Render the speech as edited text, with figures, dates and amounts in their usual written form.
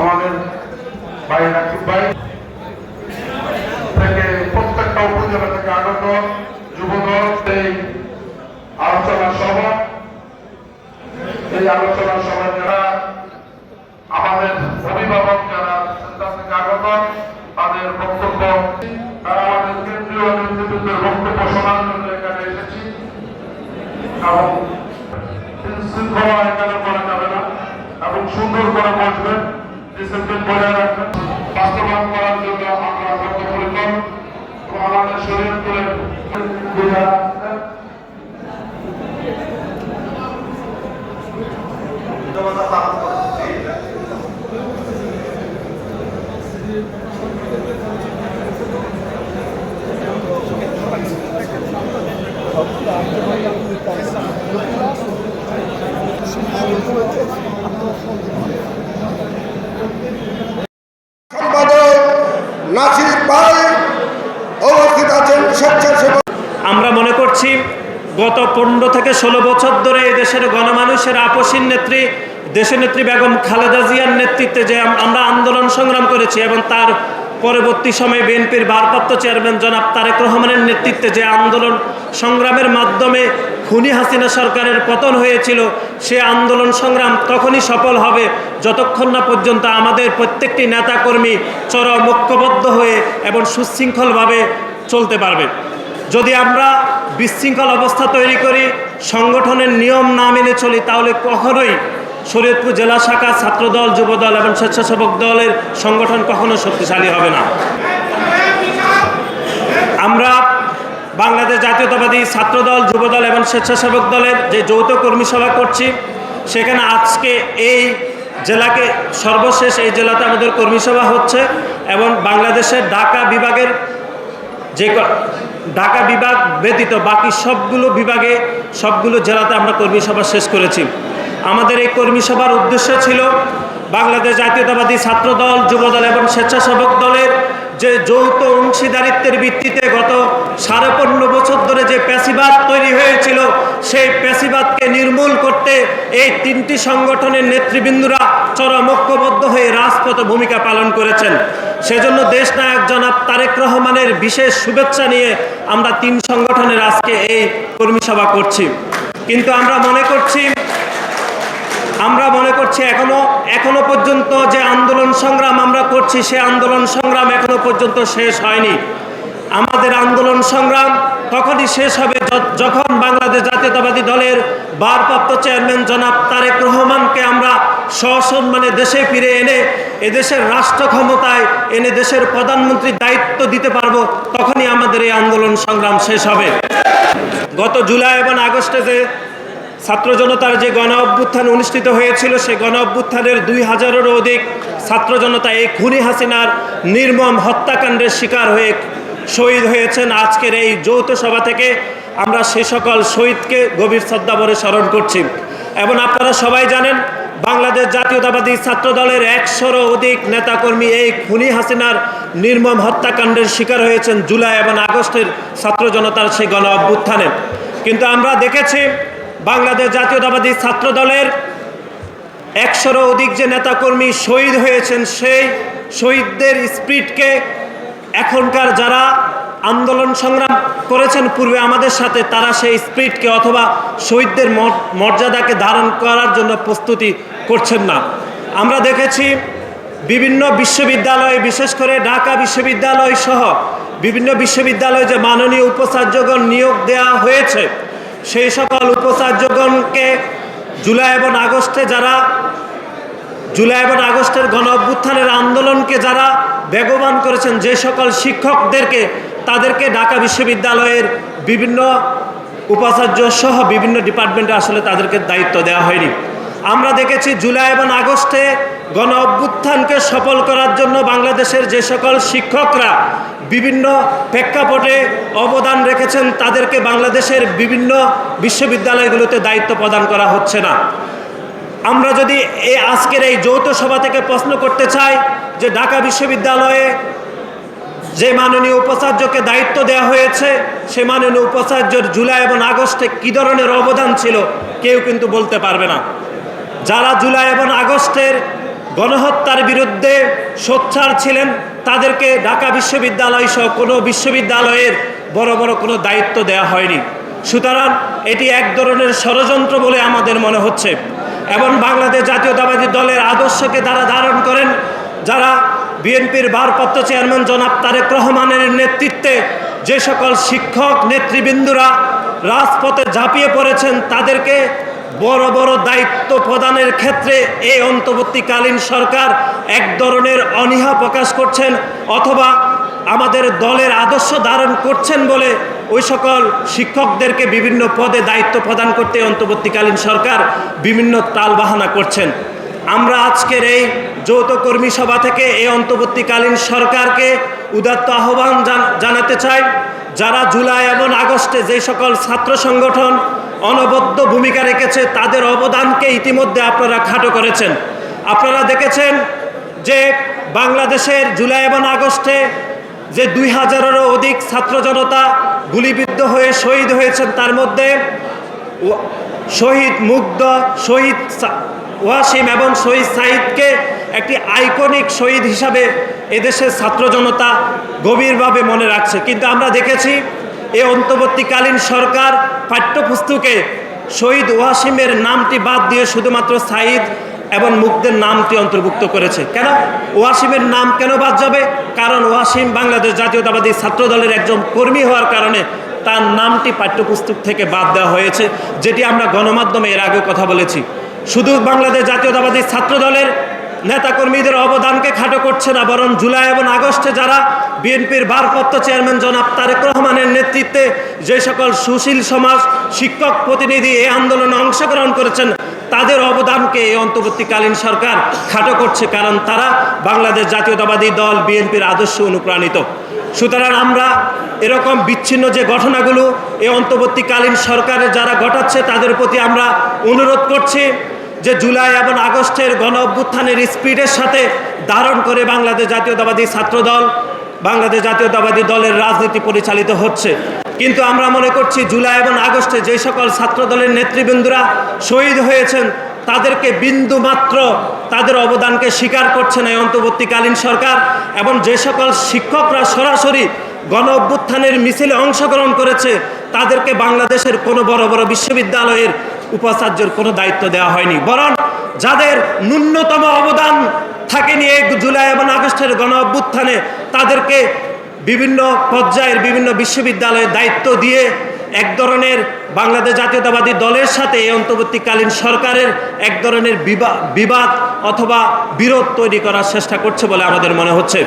আমাদের ভাই রাকিব ভাই থেকে প্রত্যেকটা উপজেলা থেকে আগত যুবদল এই আলোচনা সভা যারা আমাদের অভিভাবক যারা সেন্টার থেকে আগত তাদের বক্তব্য তারা আমাদের কেন্দ্রীয় নেতৃত্বের বক্তব্য শোনার জন্য এখানে এসেছি এবং শৃঙ্খলা এখানে করা যাবে না এবং সুন্দর করে বসবেন ডিসিপ্লিন বজায় রাখবেন বাস্তবায়ন করার জন্য আমরা বদ্ধপরিকর এবং আমাদের শরীর করে আমরা মনে করছি গত 15 থেকে 16 বছর ধরে এই দেশের গণমানুষের আপসীন নেত্রী দেশনেত্রী বেগম খালেদা জিয়ার নেতৃত্বে যে আমরা আন্দোলন সংগ্রাম করেছি এবং তার পরবর্তী সময়ে বিএনপির ভারপ্রাপ্ত চেয়ারম্যান জনাব তারেক রহমানের নেতৃত্বে যে আন্দোলন সংগ্রামের মাধ্যমে খুনি হাসিনা সরকারের পতন হয়েছিল, সে আন্দোলন সংগ্রাম তখনই সফল হবে যতক্ষণ না পর্যন্ত আমাদের প্রত্যেকটি নেতাকর্মী চরম ঐক্যবদ্ধ হয়ে এবং সুশৃঙ্খলভাবে চলতে পারবে। যদি আমরা বিশৃঙ্খল অবস্থা তৈরি করি, সংগঠনের নিয়ম না মেনে চলি, তাহলে কখনোই শরীয়তপুর জেলা শাখা ছাত্রদল, যুবদল এবং স্বেচ্ছাসেবক দলের সংগঠন কখনো শক্তিশালী হবে না। আমরা বাংলাদেশ জাতীয়তাবাদী ছাত্রদল, যুবদল এবং স্বেচ্ছাসেবক দলের যে যৌথ কর্মী সভা করছি, সেখানে আজকে এই জেলাকে সর্বশেষ এই জেলাতে আমাদের কর্মী সভা হচ্ছে এবং বাংলাদেশের ঢাকা বিভাগের যে ঢাকা বিভাগ ব্যতীত বাকি সবগুলো জেলাতে আমরা কর্মী সভা শেষ করেছি। আমাদের এই কর্মী সভার উদ্দেশ্য ছিল বাংলাদেশ জাতীয়তাবাদী ছাত্রদল, যুবদল এবং স্বেচ্ছাসেবক দলের যে যৌথ অংশীদারিত্বের ভিত্তিতে গত 15.5 বছর ধরে যে প্যাসিবাদ তৈরি হয়েছিল, সেই প্যাসিবাদকে নির্মূল করতে এই 3টি সংগঠনের নেতৃবৃন্দরা চরম ঐক্যবদ্ধ হয়ে রাজপথে ভূমিকা পালন করেছেন। সেজন্য দেশনায়ক জনাব তারেক রহমানের বিশেষ শুভেচ্ছা নিয়ে আমরা 3 সংগঠনের আজকে এই কর্মী সভা করছি। কিন্তু আমরা মনে করছি এখনো পর্যন্ত যে আন্দোলন সংগ্রাম আমরা করছি, সে আন্দোলন সংগ্রাম এখনো পর্যন্ত শেষ হয়নি। আমাদের আন্দোলন সংগ্রাম তখনই শেষ হবে যখন বাংলাদেশ জাতীয়তাবাদী দলের ভারপ্রাপ্ত চেয়ারম্যান জনাব তারেক রহমানকে আমরা সসম্মানে দেশে ফিরে এনে এদেশের রাষ্ট্র ক্ষমতায় এনে দেশের প্রধানমন্ত্রীর দায়িত্ব দিতে পারবো, তখনই আমাদের এই আন্দোলন সংগ্রাম শেষ হবে। গত জুলাই এবং আগস্টে যে ছাত্র জনতার যে গণ অভ্যুত্থান অনুষ্ঠিত হয়েছিল, সেই গণ অভ্যুত্থানের 2000-এরও অধিক ছাত্র জনতা এই খুনি হাসিনার নির্মম হত্যাকাণ্ডের শিকার হয়ে শহীদ হয়েছেন। আজকের এই যৌথ সভা থেকে আমরা সে সকল শহীদকে গভীর শ্রদ্ধাভরে স্মরণ করছি। এবং আপনারা সবাই জানেন, বাংলাদেশ জাতীয়তাবাদী ছাত্র দলের 100-এরও অধিক নেতাকর্মী এই খুনি হাসিনার নির্মম হত্যাকাণ্ডের শিকার হয়েছেন জুলাই এবং আগস্টের ছাত্র জনতার সেই গণ অভ্যুত্থানে। কিন্তু আমরা দেখেছি বাংলাদেশ জাতীয়তাবাদী ছাত্র দলের 100-এরও অধিক যে নেতাকর্মী শহীদ হয়েছেন, সেই শহীদদের স্পিরিটকে এখনকার যারা আন্দোলন সংগ্রাম করেছেন পূর্বে আমাদের সাথে, তারা সেই স্পিরিটকে অথবা শহীদদের মর্যাদাকে ধারণ করার জন্য প্রস্তুতি করছেন না। আমরা দেখেছি বিভিন্ন বিশ্ববিদ্যালয়ে, বিশেষ করে ঢাকা বিশ্ববিদ্যালয় সহ বিভিন্ন বিশ্ববিদ্যালয়ে যে মাননীয় উপাচার্যগণ নিয়োগ দেওয়া হয়েছে, সেই সকল উপাচার্যগণকে জুলাই এবং আগস্টের গণ অভ্যুত্থানের আন্দোলনকে যারা বেগবান করেছেন, যে সকল শিক্ষকদেরকে তাদেরকে ঢাকা বিশ্ববিদ্যালয়ের বিভিন্ন উপাচার্য সহ বিভিন্ন ডিপার্টমেন্টে আসলে তাদেরকে দায়িত্ব দেওয়া হয়নি। আমরা দেখেছি জুলাই এবং আগস্টে গণ অভ্যুত্থানকে সফল করার জন্য বাংলাদেশের যে সকল শিক্ষকরা বিভিন্ন প্রেক্ষাপটে অবদান রেখেছেন, তাদেরকে বাংলাদেশের বিভিন্ন বিশ্ববিদ্যালয়গুলোতে দায়িত্ব প্রদান করা হচ্ছে না। আমরা যদি আজকের এই যৌথ সভা থেকে প্রশ্ন করতে চাই যে ঢাকা বিশ্ববিদ্যালয়ে যে মাননীয় উপাচার্যকে দায়িত্ব দেওয়া হয়েছে, সে মাননীয় উপাচার্যের জুলাই এবং আগস্টে কী ধরনের অবদান ছিল কেউ কিন্তু বলতে পারবে না। যারা জুলাই এবং আগস্টের গণহত্যার বিরুদ্ধে সোচ্চার ছিলেন তাদেরকে ঢাকা বিশ্ববিদ্যালয় সহ কোনো বিশ্ববিদ্যালয়ের বড় বড় কোনো দায়িত্ব দেওয়া হয়নি। সুতরাং এটি এক ধরনের ষড়যন্ত্র বলে আমাদের মনে হচ্ছে। এবং বাংলাদেশ জাতীয়তাবাদী দলের আদর্শকে তারা ধারণ করেন, যারা বিএনপির ভারপ্রাপ্ত চেয়ারম্যান জনাব তারেক রহমানের নেতৃত্বে যে সকল শিক্ষক নেতৃবৃন্দরা রাজপথে ঝাঁপিয়ে পড়েছেন তাদেরকে বড় বড় দায়িত্ব প্রদানের ক্ষেত্রে এই অন্তর্বর্তীকালীন সরকার এক ধরনের অনীহা প্রকাশ করছেন, অথবা আমাদের দলের আদর্শ ধারণ করছেন বলে ওই সকল শিক্ষকদেরকে বিভিন্ন পদে দায়িত্ব প্রদান করতে অন্তর্বর্তীকালীন সরকার বিভিন্ন তালবাহানা করছেন। আমরা আজকের এই যৌথ কর্মী সভা থেকে এই অন্তর্বর্তীকালীন সরকারকে উদাত্ত আহ্বান জানাতে চাই, যারা জুলাই এবং আগস্টে যে সকল ছাত্র সংগঠন অনবদ্য ভূমিকা রেখেছে তাদের অবদানকে ইতিমধ্যে আপনারা খাটো করেছেন। আপনারা দেখেছেন যে বাংলাদেশের জুলাই এবং আগস্টে যে 2000-এরও অধিক ছাত্র জনতা গুলিবিদ্ধ হয়ে শহীদ হয়েছেন, তার মধ্যে শহীদ মুগ্ধ, শহীদ ওয়াসিম এবং শহীদ সাঈদকে একটি আইকনিক শহীদ হিসাবে এদেশের ছাত্র জনতা গভীরভাবে মনে রাখছে। কিন্তু আমরা দেখেছি এই অন্তর্বর্তীকালীন সরকার পাঠ্যপুস্তকে শহীদ ওয়াসিমের নামটি বাদ দিয়ে শুধুমাত্র সাঈদ এবং মুগ্ধের নামটি অন্তর্ভুক্ত করেছে। কেন ওয়াসিমের নাম কেন বাদ যাবে? কারণ ওয়াসিম বাংলাদেশ জাতীয়তাবাদী ছাত্র দলের একজন কর্মী হওয়ার কারণে তার নামটি পাঠ্যপুস্তক থেকে বাদ দেওয়া হয়েছে, যেটি আমরা গণমাধ্যমে এর আগে কথা বলেছি। শুধু বাংলাদেশ জাতীয়তাবাদী ছাত্র দলের নেতাকর্মীদের অবদানকে খাটো করছে না, বরং জুলাই এবং আগস্টে যারা বিএনপির ভারপ্রাপ্ত চেয়ারম্যান জনাব তারেক রহমানের নেতৃত্বে যে সকল সুশীল সমাজ শিক্ষক প্রতিনিধি এই আন্দোলনে অংশগ্রহণ করেছেন তাদের অবদানকে এই অন্তর্বর্তীকালীন সরকার খাটো করছে, কারণ তারা বাংলাদেশ জাতীয়তাবাদী দল বিএনপির আদর্শ অনুপ্রাণিত। সুতরাং আমরা এরকম বিচ্ছিন্ন যে ঘটনাগুলো এই অন্তর্বর্তীকালীন সরকারের যারা ঘটাচ্ছে তাদের প্রতি আমরা অনুরোধ করছি যে জুলাই এবং আগস্টের গণ অভ্যুত্থানের স্পিডের সাথে ধারণ করে বাংলাদেশ জাতীয়তাবাদী ছাত্র দল, বাংলাদেশ জাতীয়তাবাদী দলের রাজনীতি পরিচালিত হচ্ছে। কিন্তু আমরা মনে করছি জুলাই এবং আগস্টে যে সকল ছাত্র দলের নেতৃবৃন্দরা শহীদ হয়েছেন তাদেরকে বিন্দু মাত্র তাদের অবদানকে স্বীকার করছে না এই অন্তর্বর্তীকালীন সরকার, এবং যে সকল শিক্ষকরা সরাসরি গণ অভ্যুত্থানের মিছিলে অংশগ্রহণ করেছে তাদেরকে বাংলাদেশের কোনো বড় বড় বিশ্ববিদ্যালয়ের উপাচার্যের কোনো দায়িত্ব দেওয়া হয়নি, বরং যাদের ন্যূনতম অবদান থাকেনি এই জুলাই এবং আগস্টের গণ অভ্যুত্থানে তাদেরকে বিভিন্ন পর্যায়ের বিভিন্ন বিশ্ববিদ্যালয়ের দায়িত্ব দিয়ে এক ধরনের বাংলাদেশ জাতীয়তাবাদী দলের সাথে এই অন্তর্বর্তীকালীন সরকারের এক ধরনের বিবাদ অথবা বিরোধ তৈরি করার চেষ্টা করছে বলে আমাদের মনে হচ্ছে।